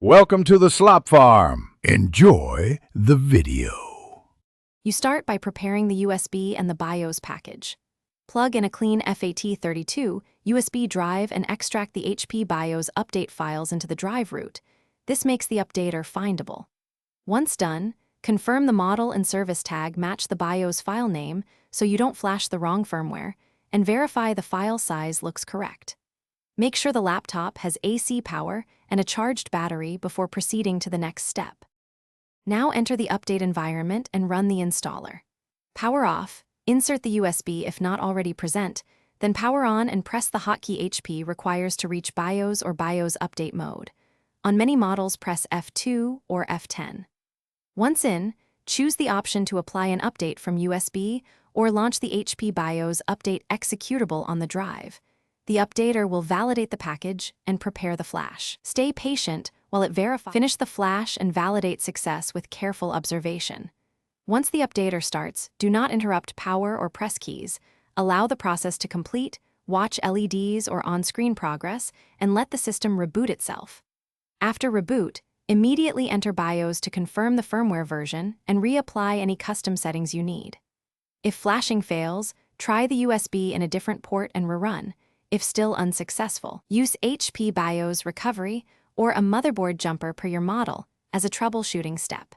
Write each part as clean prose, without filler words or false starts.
Welcome to the Slop Farm. Enjoy the video. You start by preparing the USB and the BIOS package. Plug in a clean FAT32 USB drive and extract the HP BIOS update files into the drive root. This makes the updater findable. Once done, confirm the model and service tag match the BIOS file name so you don't flash the wrong firmware, and verify the file size looks correct. Make sure the laptop has AC power and a charged battery before proceeding to the next step. Now enter the update environment and run the installer. Power off, insert the USB if not already present, then power on and press the hotkey HP requires to reach BIOS or BIOS update mode. On many models, press F2 or F10. Once in, choose the option to apply an update from USB or launch the HP BIOS update executable on the drive. The updater will validate the package and prepare the flash. Stay patient while it verifies. Finish the flash and validate success with careful observation. Once the updater starts, do not interrupt power or press keys. Allow the process to complete, watch LEDs or on-screen progress, and let the system reboot itself. After reboot, immediately enter BIOS to confirm the firmware version and reapply any custom settings you need. If flashing fails, try the USB in a different port and rerun. If still unsuccessful, use HP BIOS recovery or a motherboard jumper per your model as a troubleshooting step.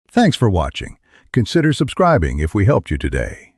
Thanks for watching. Consider subscribing if we helped you today.